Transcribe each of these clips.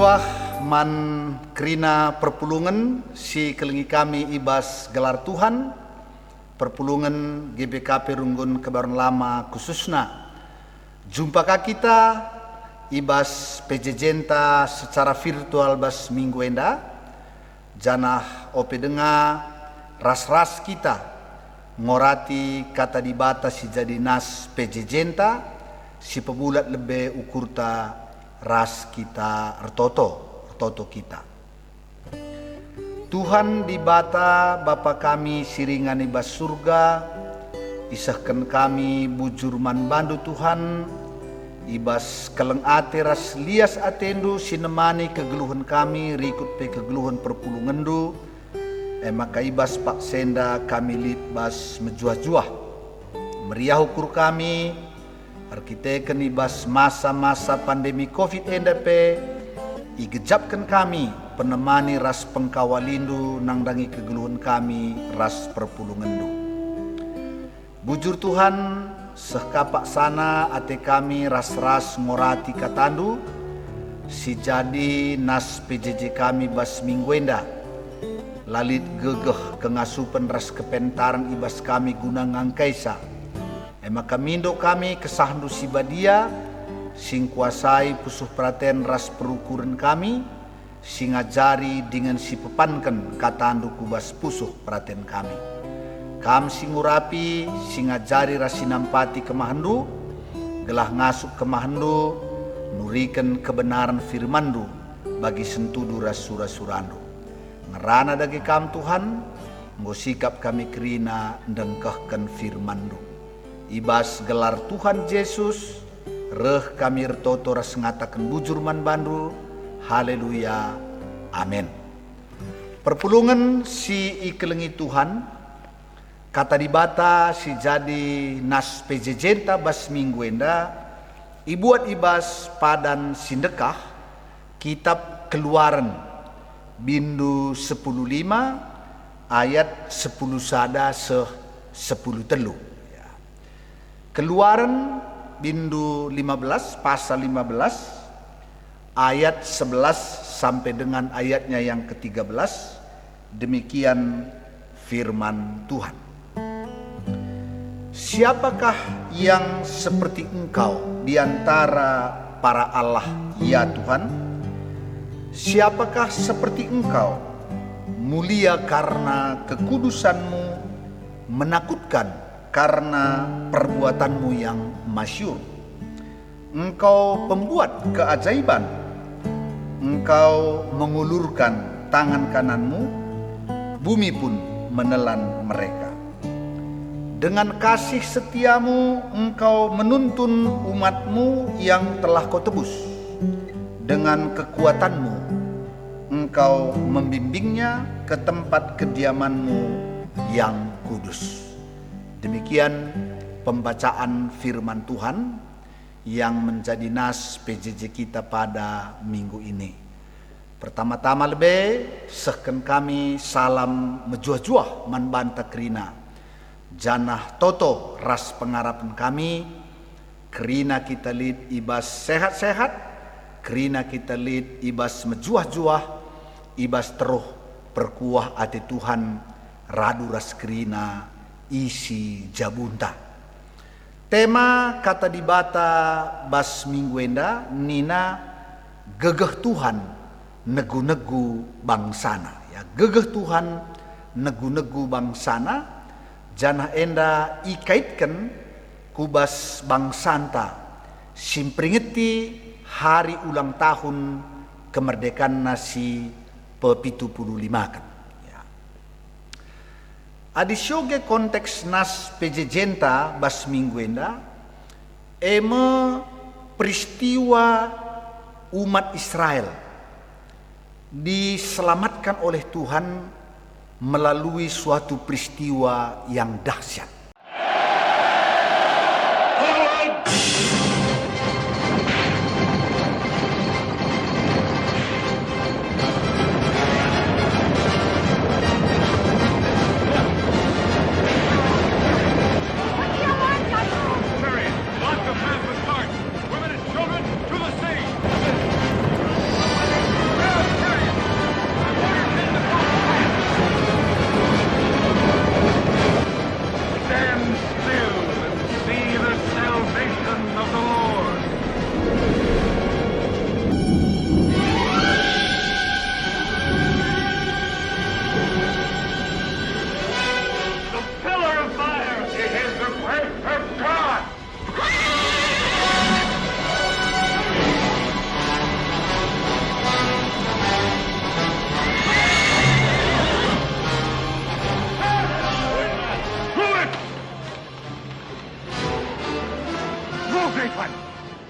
Juah man kerina perpulungan si kelengi kami ibas gelar Tuhan perpulungan GBKP Runggun Kebayoran Lama khususnya jumpakah kita ibas PJJ secara virtual bas minggu enda janah ope denga ras-ras kita ngorati kata dibata si jadi nas PJJ si pebulat lebih ukurta ras kita ertoto kita. Tuhan dibata Bapa kami siringan ibas surga, isahkan kami bujur man bandu Tuhan, ibas keleng ate ras lias atendu sinemani kegeluhan kami rikut pe kegeluhan perpulungan maka ibas pak senda kami lit bas mejuah-juah meriah ukur kami arkiteken ibas masa-masa pandemi COVID NDP igejapkan kami penemani ras pengkawalindu nangdangi kegeluhan kami ras perpulungandu. Bujur Tuhan sekapak sana ate kami ras-ras ngorati katandu si jadi nas PJJ kami bas mingguenda lalit gegeh kengasupan ras kepentaran ibas kami guna ngangkaisa maka mindo kami kesahndu si badia sing kuasai pusuh praten ras perukuran kami sing ngajari dengan si pepanken katandu kubas pusuh praten kami kam sing urapi sing ngajari ras sinampati kemahandu gelah ngasuk kemahandu nuriken kebenaran firmandu bagi sentudu ras sura-surandu ngerana dagi kam Tuhan ngosikap kami kerina ndengkahkan firmandu ibas gelar Tuhan Yesus reh kami ertoto ras ngatakan bujur man bandu haleluya amin. Perpulungan si ikelengi Tuhan kata dibata si jadi nas PJJ bas minggu enda ibuat ibas padan sindekah kitab Keluaran bindu 15 ayat 10 sada 10 telu. Keluaran bindu 15 pasal 15 ayat 11 sampai dengan ayatnya yang ke-13 demikian firman Tuhan. Siapakah yang seperti engkau di antara para Allah ya Tuhan? Siapakah seperti engkau mulia karena kekudusanmu, menakutkan karena perbuatanmu yang masyhur. Engkau pembuat keajaiban, engkau mengulurkan tangan kananmu, bumi pun menelan mereka. Dengan kasih setiamu engkau menuntun umatmu yang telah kau tebus. Dengan kekuatanmu engkau membimbingnya ke tempat kediamanmu yang kudus. Demikian pembacaan firman Tuhan yang menjadi nas PJJ kita pada minggu ini. Pertama-tama lebih sehken kami salam mejuah-juah manbanta kerina. Janah toto ras pengarapan kami kerina kita lid ibas sehat-sehat, kerina kita lid ibas mejuah-juah, ibas teruh perkuah ati Tuhan radu ras kerina isi jabunta. Tema kata dibata bas mingguenda nina gegeh Tuhan negu-negu bangsana ya gegeh Tuhan negu-negu bangsana janah enda ikaitkan kubas bangsanta simpringeti hari ulang tahun kemerdekaan nasi pe-75 kan. Adisyoge konteks nas PJJ bas mingguenda peristiwa umat Israel diselamatkan oleh Tuhan melalui suatu peristiwa yang dahsyat. Great One.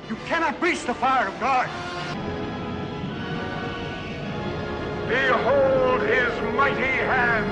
You cannot breach the fire of God. Behold his mighty hand.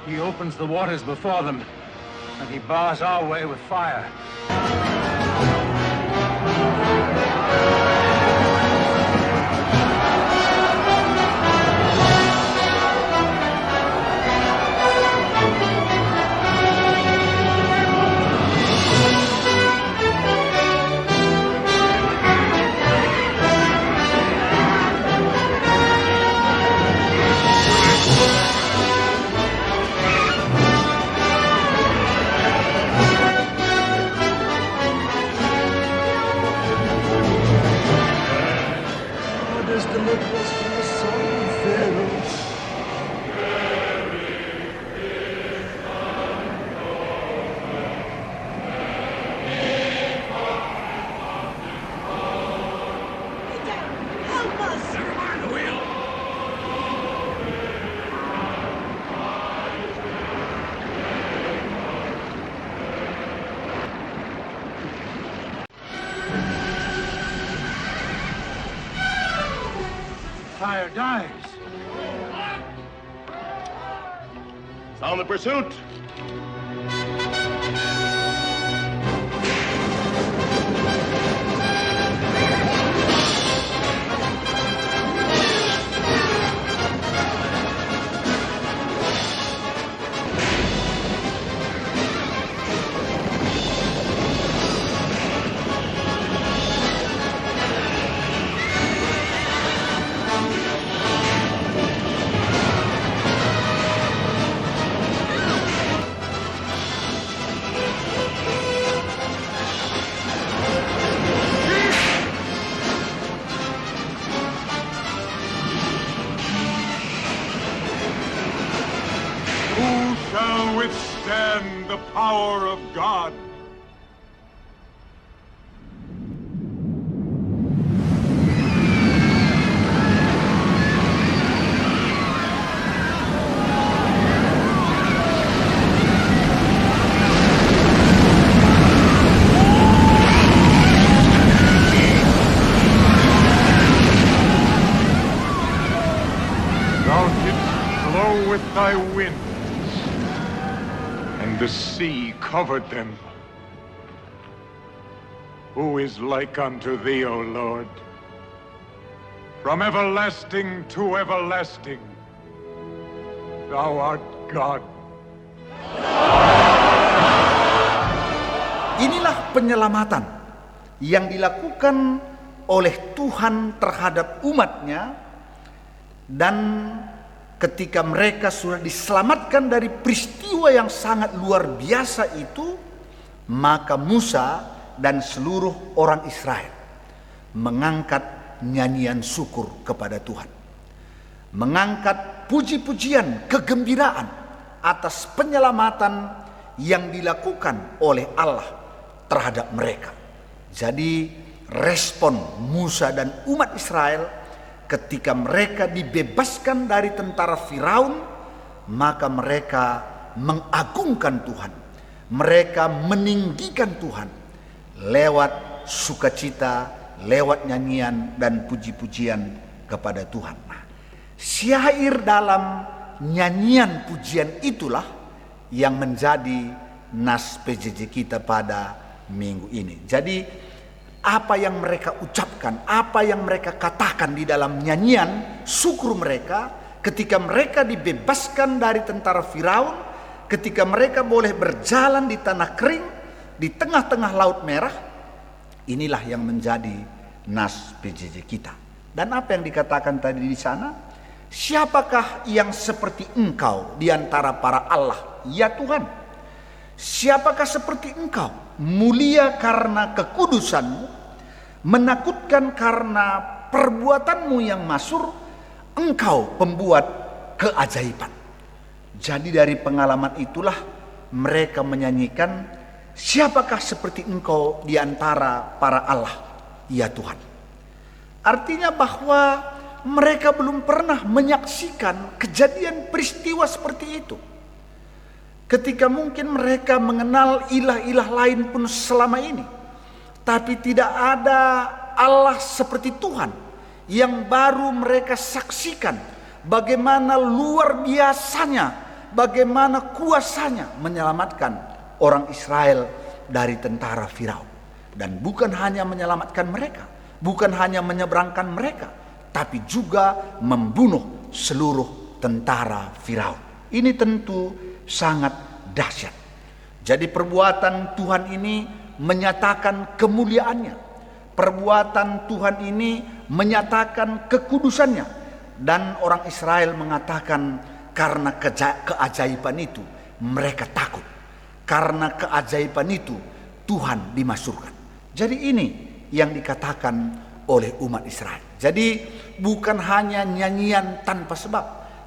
He opens the waters before them, and he bars our way with fire. Fire dies. Sound the pursuit. Who shall withstand the power of God? Thou didst blow with thy wind, and the sea covered them. Who is like unto thee, O Lord? From everlasting to everlasting, thou art God. Inilah penyelamatan yang dilakukan oleh Tuhan terhadap umatnya, dan ketika mereka sudah diselamatkan dari peristiwa yang sangat luar biasa itu, maka Musa dan seluruh orang Israel mengangkat nyanyian syukur kepada Tuhan, mengangkat puji-pujian, kegembiraan atas penyelamatan yang dilakukan oleh Allah terhadap mereka. Jadi respon Musa dan umat Israel ketika mereka dibebaskan dari tentara Firaun, maka mereka mengagungkan Tuhan, mereka meninggikan Tuhan lewat sukacita, lewat nyanyian dan puji-pujian kepada Tuhan. Nah, syair dalam nyanyian pujian itulah yang menjadi nas PJJ kita pada minggu ini. Jadi apa yang mereka ucapkan, apa yang mereka katakan di dalam nyanyian syukur mereka ketika mereka dibebaskan dari tentara Firaun, ketika mereka boleh berjalan di tanah kering, di tengah-tengah Laut Merah, inilah yang menjadi nas PJJ kita. Dan apa yang dikatakan tadi di sana? Siapakah yang seperti engkau di antara para Allah? Ya Tuhan. Siapakah seperti engkau, mulia karena kekudusanmu, menakutkan karena perbuatanmu yang masyhur, engkau pembuat keajaiban. Jadi dari pengalaman itulah mereka menyanyikan, siapakah seperti engkau di antara para Allah, ya Tuhan. Artinya bahwa mereka belum pernah menyaksikan kejadian peristiwa seperti itu. Ketika mungkin mereka mengenal ilah-ilah lain pun selama ini, tapi tidak ada Allah seperti Tuhan yang baru mereka saksikan bagaimana luar biasanya, bagaimana kuasanya menyelamatkan orang Israel dari tentara Firaun. Dan bukan hanya menyelamatkan mereka, bukan hanya menyeberangkan mereka, tapi juga membunuh seluruh tentara Firaun. Ini tentu sangat dahsyat. Jadi perbuatan Tuhan ini menyatakan kemuliaannya. Perbuatan Tuhan ini menyatakan kekudusannya. Dan orang Israel mengatakan karena keajaiban itu mereka takut. Karena keajaiban itu Tuhan dimasyhurkan. Jadi ini yang dikatakan oleh umat Israel. Jadi bukan hanya nyanyian tanpa sebab,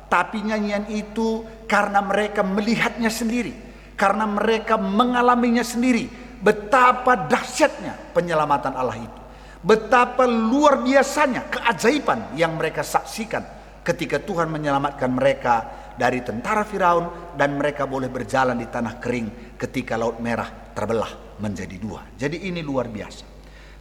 tapi nyanyian itu karena mereka melihatnya sendiri, karena mereka mengalaminya sendiri, betapa dahsyatnya penyelamatan Allah itu, betapa luar biasanya keajaiban yang mereka saksikan ketika Tuhan menyelamatkan mereka dari tentara Firaun dan mereka boleh berjalan di tanah kering ketika Laut Merah terbelah menjadi dua. Jadi ini luar biasa.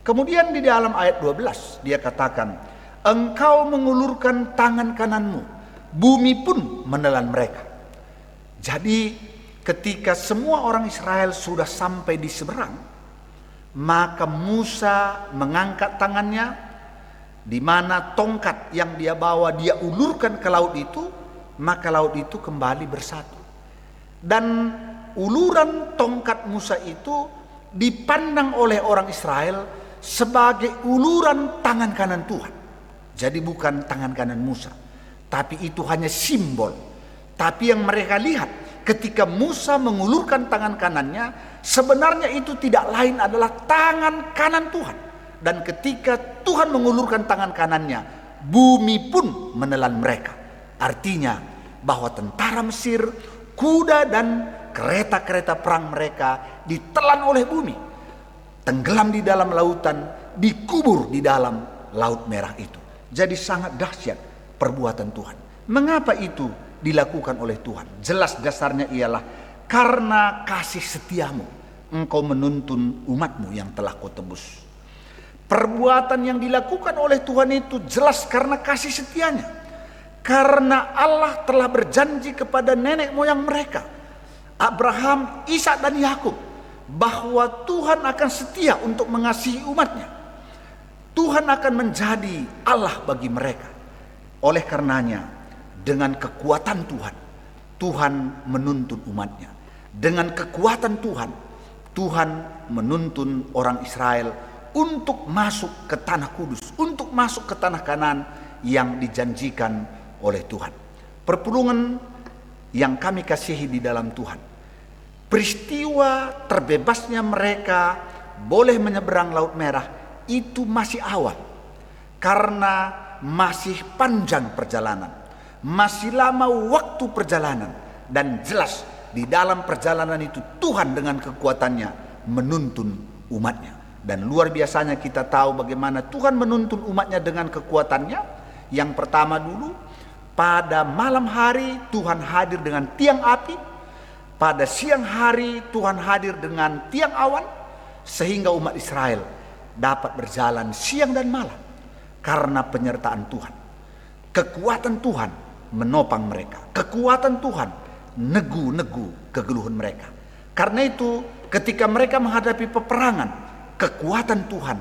Kemudian di dalam ayat 12 dia katakan, engkau mengulurkan tangan kananmu, bumi pun menelan mereka. Jadi ketika semua orang Israel sudah sampai di seberang, maka Musa mengangkat tangannya, di mana tongkat yang dia bawa dia ulurkan ke laut itu, maka laut itu kembali bersatu. Dan uluran tongkat Musa itu dipandang oleh orang Israel sebagai uluran tangan kanan Tuhan. Jadi bukan tangan kanan Musa, tapi itu hanya simbol. Tapi yang mereka lihat ketika Musa mengulurkan tangan kanannya, sebenarnya itu tidak lain adalah tangan kanan Tuhan. Dan ketika Tuhan mengulurkan tangan kanannya, bumi pun menelan mereka. Artinya bahwa tentara Mesir, kuda dan kereta-kereta perang mereka ditelan oleh bumi, tenggelam di dalam lautan, dikubur di dalam Laut Merah itu. Jadi sangat dahsyat perbuatan Tuhan. Mengapa itu dilakukan oleh Tuhan? Jelas dasarnya ialah karena kasih setiamu engkau menuntun umatmu yang telah kau tebus. Perbuatan yang dilakukan oleh Tuhan itu jelas karena kasih setianya. Karena Allah telah berjanji kepada nenek moyang mereka, Abraham, Ishak dan Yakub, bahwa Tuhan akan setia untuk mengasihi umatnya. Tuhan akan menjadi Allah bagi mereka. Oleh karenanya, dengan kekuatan Tuhan, Tuhan menuntun umatnya. Dengan kekuatan Tuhan, Tuhan menuntun orang Israel untuk masuk ke tanah kudus, untuk masuk ke tanah Kanaan yang dijanjikan oleh Tuhan. Perpulungan yang kami kasihi di dalam Tuhan, peristiwa terbebasnya mereka boleh menyeberang Laut Merah itu masih awal, karena masih panjang perjalanan, masih lama waktu perjalanan, dan jelas di dalam perjalanan itu Tuhan dengan kekuatannya menuntun umatnya. Dan luar biasanya kita tahu bagaimana Tuhan menuntun umatnya dengan kekuatannya. Yang pertama dulu, pada malam hari Tuhan hadir dengan tiang api, pada siang hari Tuhan hadir dengan tiang awan, sehingga umat Israel dapat berjalan siang dan malam karena penyertaan Tuhan. Kekuatan Tuhan menopang mereka, kekuatan Tuhan negu-negu kegeluhan mereka. Karena itu ketika mereka menghadapi peperangan, kekuatan Tuhan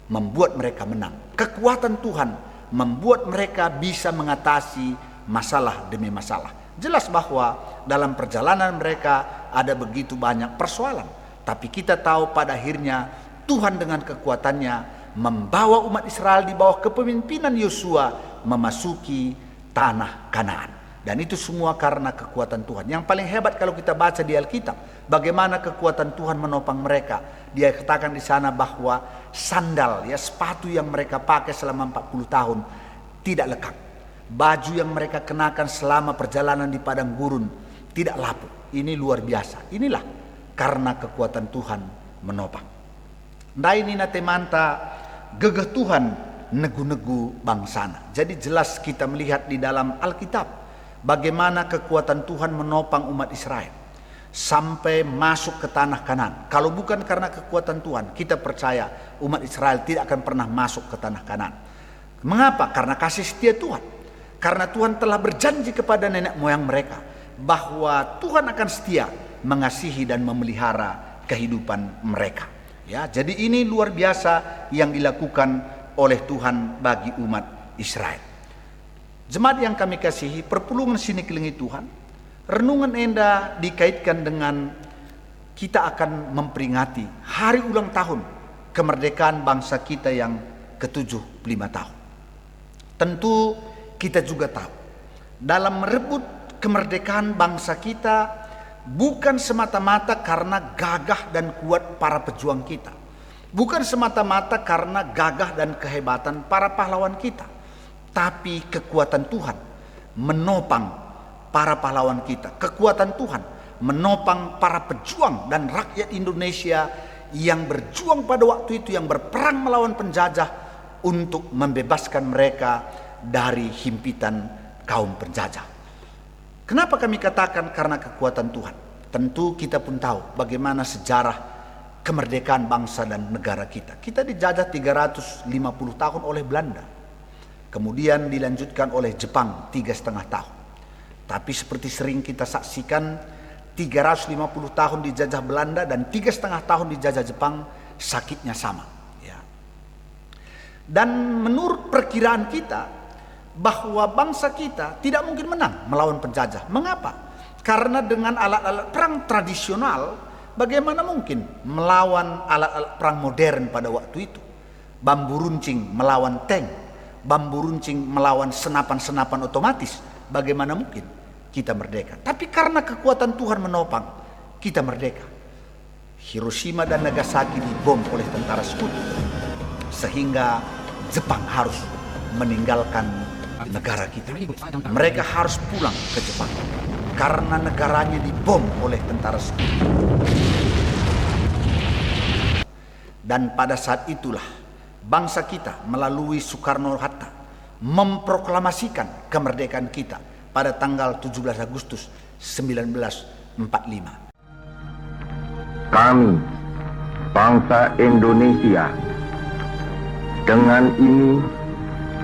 membuat mereka menang. Kekuatan Tuhan membuat mereka bisa mengatasi masalah demi masalah. Jelas bahwa dalam perjalanan mereka ada begitu banyak persoalan, tapi kita tahu pada akhirnya Tuhan dengan kekuatannya membawa umat Israel di bawah kepemimpinan Yosua memasuki tanah Kanaan. Dan itu semua karena kekuatan Tuhan. Yang paling hebat kalau kita baca di Alkitab, bagaimana kekuatan Tuhan menopang mereka. Dia katakan di sana bahwa sandal, ya, sepatu yang mereka pakai selama 40 tahun tidak lekang. Baju yang mereka kenakan selama perjalanan di padang gurun tidak lapuk. Ini luar biasa. Inilah karena kekuatan Tuhan menopang. Ndai nina temanta gegeh Tuhan negu-negu bangsana. Jadi jelas kita melihat di dalam Alkitab bagaimana kekuatan Tuhan menopang umat Israel sampai masuk ke tanah Kanaan. Kalau bukan karena kekuatan Tuhan, kita percaya umat Israel tidak akan pernah masuk ke tanah Kanaan. Mengapa? Karena kasih setia Tuhan. Karena Tuhan telah berjanji kepada nenek moyang mereka bahwa Tuhan akan setia mengasihi dan memelihara kehidupan mereka. Ya, jadi ini luar biasa yang dilakukan oleh Tuhan bagi umat Israel. Jemaat yang kami kasihi, perpulungan sini kelingi Tuhan, renungan Enda dikaitkan dengan kita akan memperingati hari ulang tahun kemerdekaan bangsa kita yang ke-75 tahun. Tentu kita juga tahu, dalam merebut kemerdekaan bangsa kita bukan semata-mata karena gagah dan kuat para pejuang kita, bukan semata-mata karena gagah dan kehebatan para pahlawan kita, tapi kekuatan Tuhan menopang para pahlawan kita. Kekuatan Tuhan menopang para pejuang dan rakyat Indonesia yang berjuang pada waktu itu, yang berperang melawan penjajah untuk membebaskan mereka dari himpitan kaum penjajah. Kenapa kami katakan karena kekuatan Tuhan? Tentu kita pun tahu bagaimana sejarah kemerdekaan bangsa dan negara kita. Kita dijajah 350 tahun oleh Belanda. Kemudian dilanjutkan oleh Jepang 3,5 tahun. Tapi seperti sering kita saksikan, 350 tahun dijajah Belanda dan 3,5 tahun dijajah Jepang, sakitnya sama. Ya. Dan menurut perkiraan kita, bahwa bangsa kita tidak mungkin menang melawan penjajah. Mengapa? Karena dengan alat-alat perang tradisional, bagaimana mungkin melawan alat-alat perang modern pada waktu itu? Bambu runcing melawan tank, bambu runcing melawan senapan-senapan otomatis, bagaimana mungkin kita merdeka? Tapi karena kekuatan Tuhan menopang, kita merdeka. Hiroshima dan Nagasaki dibom oleh tentara Sekutu, sehingga Jepang harus meninggalkan negara kita. Mereka harus pulang ke Jepang karena negaranya dibom oleh tentara Sekutu. Dan pada saat itulah bangsa kita melalui Soekarno-Hatta memproklamasikan kemerdekaan kita pada tanggal 17 Agustus 1945. Kami, bangsa Indonesia, dengan ini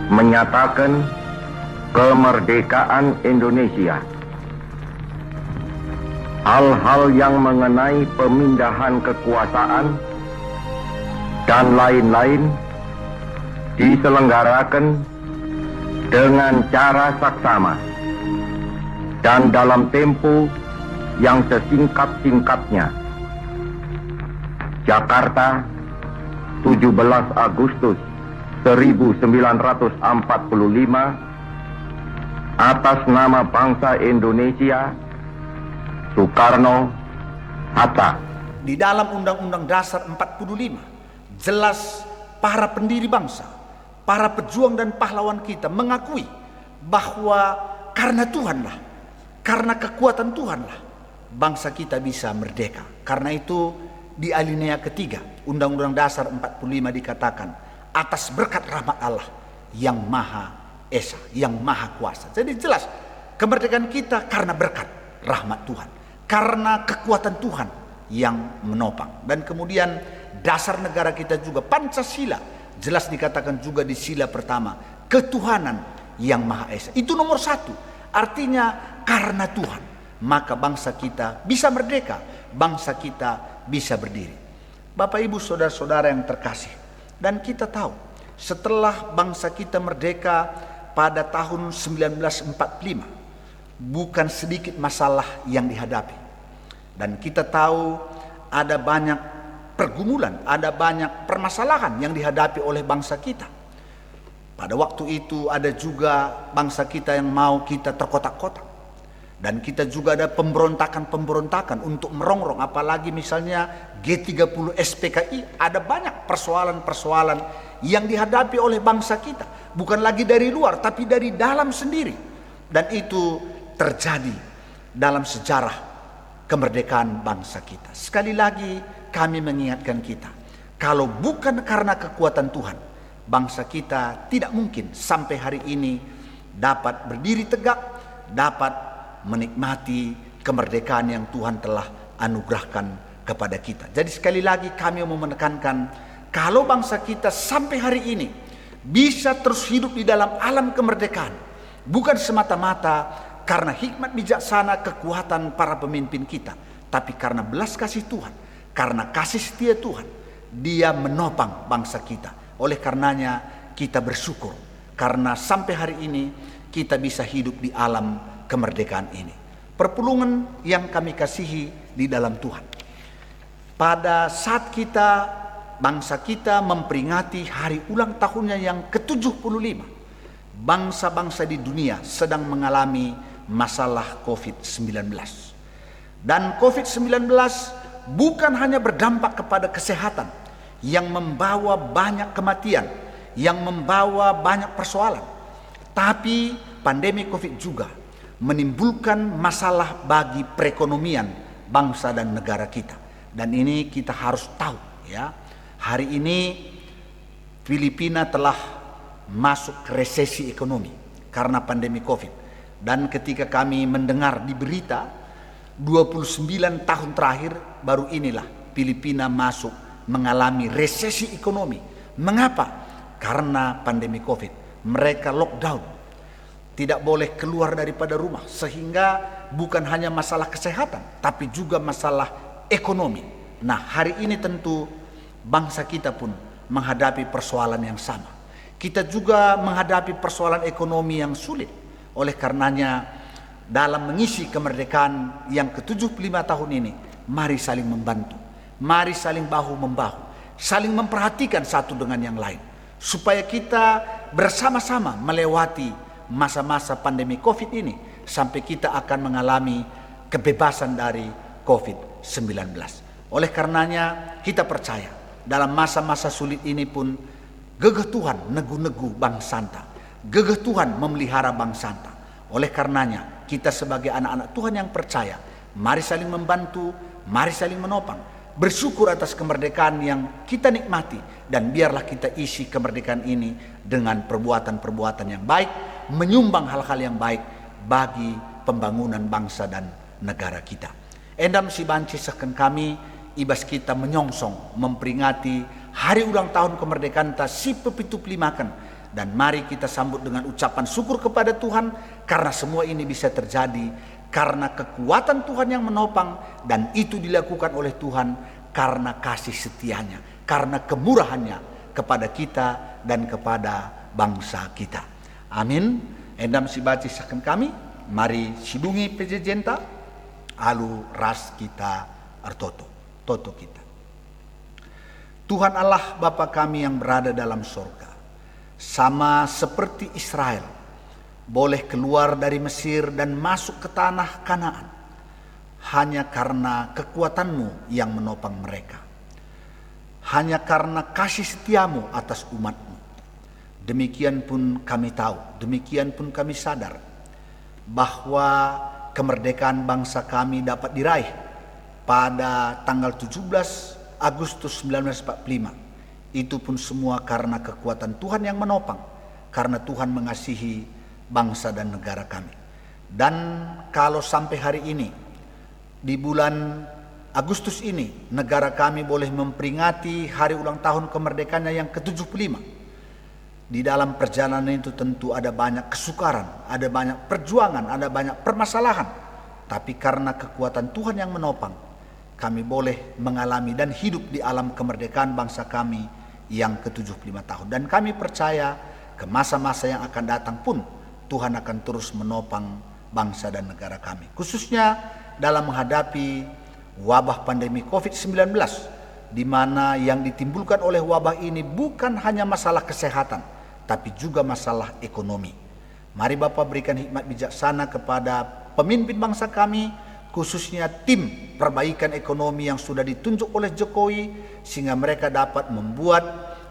menyatakan kemerdekaan Indonesia. Hal-hal yang mengenai pemindahan kekuasaan dan lain-lain diselenggarakan dengan cara saksama dan dalam tempo yang sesingkat-singkatnya. Jakarta, 17 Agustus 1945, atas nama bangsa Indonesia, Soekarno-Hatta. Di dalam Undang-Undang Dasar 45, jelas para pendiri bangsa, para pejuang dan pahlawan kita mengakui bahwa karena Tuhanlah, karena kekuatan Tuhanlah, bangsa kita bisa merdeka. Karena itu di alinea ketiga Undang-Undang Dasar 45 dikatakan, atas berkat rahmat Allah yang Maha Esa, yang Maha Kuasa. Jadi jelas kemerdekaan kita karena berkat rahmat Tuhan, karena kekuatan Tuhan yang menopang. Dan kemudian dasar negara kita juga Pancasila, jelas dikatakan juga di sila pertama, ketuhanan yang Maha Esa. Itu nomor 1. Artinya karena Tuhan, maka bangsa kita bisa merdeka, bangsa kita bisa berdiri. Bapak Ibu saudara-saudara yang terkasih, dan kita tahu setelah bangsa kita merdeka pada tahun 1945, bukan sedikit masalah yang dihadapi. Dan kita tahu ada banyak pergumulan, ada banyak permasalahan yang dihadapi oleh bangsa kita. Pada waktu itu ada juga bangsa kita yang mau kita terkotak-kotak. Dan kita juga ada pemberontakan-pemberontakan untuk merongrong, apalagi misalnya G30 SPKI, ada banyak persoalan-persoalan yang dihadapi oleh bangsa kita, bukan lagi dari luar tapi dari dalam sendiri. Dan itu terjadi dalam sejarah kemerdekaan bangsa kita. Sekali lagi kami mengingatkan kita, kalau bukan karena kekuatan Tuhan, bangsa kita tidak mungkin sampai hari ini dapat berdiri tegak, dapat menikmati kemerdekaan yang Tuhan telah anugerahkan kepada kita. Jadi sekali lagi kami mau menekankan, kalau bangsa kita sampai hari ini bisa terus hidup di dalam alam kemerdekaan, bukan semata-mata karena hikmat bijaksana kekuatan para pemimpin kita, tapi karena belas kasih Tuhan, karena kasih setia Tuhan, Dia menopang bangsa kita. Oleh karenanya kita bersyukur karena sampai hari ini kita bisa hidup di alam kemerdekaan ini. Perpulungan yang kami kasihi di dalam Tuhan, pada saat kita, bangsa kita memperingati hari ulang tahunnya yang ke-75, bangsa-bangsa di dunia sedang mengalami masalah COVID-19. Dan COVID-19 bukan hanya berdampak kepada kesehatan yang membawa banyak kematian, yang membawa banyak persoalan, tapi pandemi COVID juga menimbulkan masalah bagi perekonomian bangsa dan negara kita. Dan ini kita harus tahu ya. Hari ini Filipina telah masuk ke resesi ekonomi karena pandemi COVID. Dan ketika kami mendengar di berita 29 tahun terakhir baru inilah Filipina masuk mengalami resesi ekonomi. Mengapa? Karena pandemi COVID. Mereka lockdown, tidak boleh keluar daripada rumah, sehingga bukan hanya masalah kesehatan tapi juga masalah ekonomi. Nah, hari ini tentu bangsa kita pun menghadapi persoalan yang sama. Kita juga menghadapi persoalan ekonomi yang sulit. Oleh karenanya dalam mengisi kemerdekaan yang ke-75 tahun ini, mari saling membantu, mari saling bahu-membahu, saling memperhatikan satu dengan yang lain, supaya kita bersama-sama melewati masa-masa pandemi COVID ini sampai kita akan mengalami kebebasan dari COVID-19. Oleh karenanya kita percaya dalam masa-masa sulit ini pun gegeh Tuhan negu-negu Bang Santa, gegeh Tuhan memelihara Bang Santa. Oleh karenanya kita sebagai anak-anak Tuhan yang percaya, mari saling membantu, mari saling menopang, bersyukur atas kemerdekaan yang kita nikmati, dan biarlah kita isi kemerdekaan ini dengan perbuatan-perbuatan yang baik, menyumbang hal-hal yang baik bagi pembangunan bangsa dan negara kita. Endam si banci seken kami ibas kita menyongsong memperingati hari ulang tahun kemerdekaan ta si pe-75, dan mari kita sambut dengan ucapan syukur kepada Tuhan karena semua ini bisa terjadi karena kekuatan Tuhan yang menopang, dan itu dilakukan oleh Tuhan karena kasih setianya, karena kemurahannya kepada kita dan kepada bangsa kita. Amin. Endam si baci saken kami, mari sidungi pejejenta alu ras kita artoto toto kita. Tuhan Allah Bapa kami yang berada dalam sorga, sama seperti Israel boleh keluar dari Mesir dan masuk ke tanah Kanaan hanya karena kekuatan-Mu yang menopang mereka, hanya karena kasih setiamu atas umat-Mu. Demikian pun kami tahu, demikian pun kami sadar bahwa kemerdekaan bangsa kami dapat diraih pada tanggal 17 Agustus 1945. Itu pun semua karena kekuatan Tuhan yang menopang, karena Tuhan mengasihi bangsa dan negara kami. Dan kalau sampai hari ini, di bulan Agustus ini, negara kami boleh memperingati hari ulang tahun kemerdekaannya yang ke-75. Di dalam perjalanan itu tentu ada banyak kesukaran, ada banyak perjuangan, ada banyak permasalahan. Tapi karena kekuatan Tuhan yang menopang, kami boleh mengalami dan hidup di alam kemerdekaan bangsa kami yang ke-75 tahun. Dan kami percaya ke masa-masa yang akan datang pun Tuhan akan terus menopang bangsa dan negara kami. Khususnya dalam menghadapi wabah pandemi COVID-19, di mana yang ditimbulkan oleh wabah ini bukan hanya masalah kesehatan, tapi juga masalah ekonomi. Mari Bapak berikan hikmat bijaksana kepada pemimpin bangsa kami, khususnya tim perbaikan ekonomi yang sudah ditunjuk oleh Jokowi, sehingga mereka dapat membuat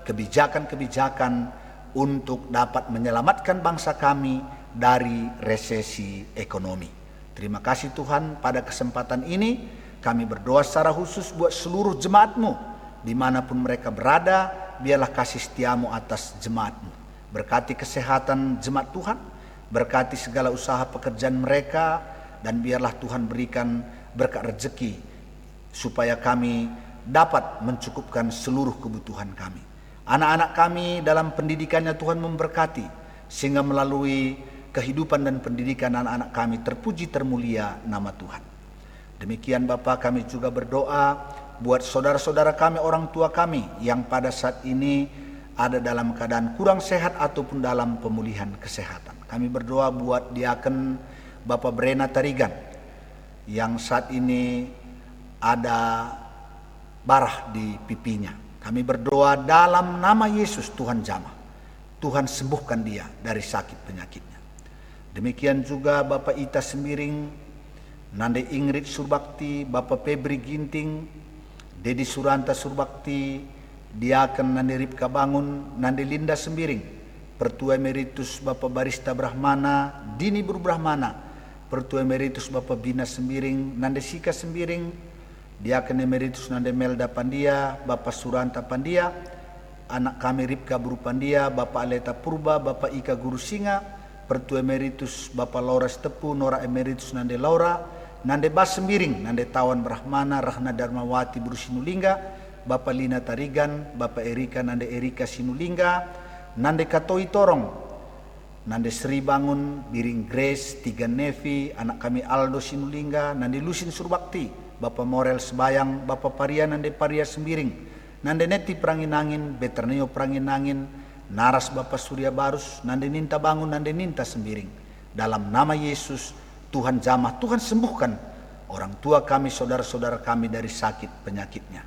kebijakan-kebijakan untuk dapat menyelamatkan bangsa kami dari resesi ekonomi. Terima kasih Tuhan, pada kesempatan ini kami berdoa secara khusus buat seluruh jemaat-Mu dimanapun mereka berada. Biarlah kasih setiamu atas jemaat-Mu. Berkati kesehatan jemaat Tuhan, berkati segala usaha pekerjaan mereka, dan biarlah Tuhan berikan berkat rezeki supaya kami dapat mencukupkan seluruh kebutuhan kami. Anak-anak kami dalam pendidikannya Tuhan memberkati, sehingga melalui kehidupan dan pendidikan anak-anak kami terpuji termulia nama Tuhan. Demikian Bapa, kami juga berdoa buat saudara-saudara kami, orang tua kami yang pada saat ini ada dalam keadaan kurang sehat ataupun dalam pemulihan kesehatan. Kami berdoa buat diaken Bapak Brena Tarigan yang saat ini ada barah di pipinya. Kami berdoa dalam nama Yesus, Tuhan jamah, Tuhan sembuhkan dia dari sakit penyakitnya. Demikian juga Bapak Ita Sembiring, Nande Ingrid Surbakti, Bapak Febri Ginting, Dedi Suranta Surbakti, Diaken Nande Ripka Bangun, Nande Linda Sembiring, Pertua Emeritus Bapak Barista Brahmana, Dini Buru Brahmana, Pertua Emeritus Bapak Bina Sembiring, Nande Sika Sembiring, Diaken Emeritus Nande Melda Pandia, Bapak Suranta Pandia, anak kami Ripka Buru Pandia, Bapak Aleta Purba, Bapak Ika Guru Singa, Pertua Emeritus Bapak Laura Stepu, Nora Emeritus Nande Laura, Nande Bas Sembiring, Nande Tawan Brahmana, Rahna Darmawati Buru Sinulingga, Bapak Lina Tarigan, Bapak Erika Nande Erika Sinulingga, Nande Katoi Torong, Nande Sri Bangun, Biring Grace, Tiga Nevi, anak kami Aldo Sinulingga, Nande Lusin Surbakti, Bapak Morel Sebayang, Bapak Paria Nande Paria Sembiring, Nande Neti Pranginangin, Beterneo Pranginangin, Naras Bapak Surya Barus, Nande Ninta Bangun, Nande Ninta Sembiring. Dalam nama Yesus, Tuhan jamah, Tuhan sembuhkan orang tua kami, saudara-saudara kami dari sakit penyakitnya.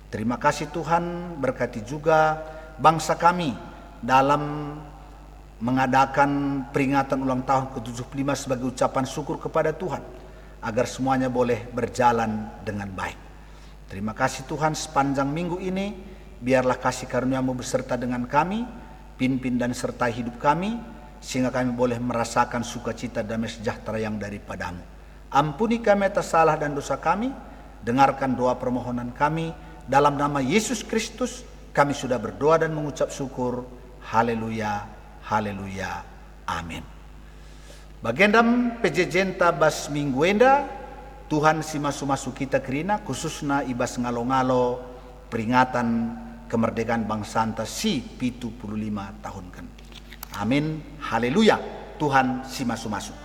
Terima kasih Tuhan, berkati juga bangsa kami dalam mengadakan peringatan ulang tahun ke-75 sebagai ucapan syukur kepada Tuhan, agar semuanya boleh berjalan dengan baik. Terima kasih Tuhan, sepanjang minggu ini biarlah kasih karunia-Mu beserta dengan kami, pimpin dan sertai hidup kami, sehingga kami boleh merasakan sukacita damai sejahtera yang daripada-Mu. Ampuni kami atas salah dan dosa kami, dengarkan doa permohonan kami, dalam nama Yesus Kristus kami sudah berdoa dan mengucap syukur. Haleluya, haleluya, amin. Bagendam pejejenta bas mingguenda, Tuhan si masu-masu kita kerina, khususnya ibas ngalo-ngalo peringatan kemerdekaan bangsa anta si 75 tahun kan. Amin, haleluya, Tuhan si masu-masu.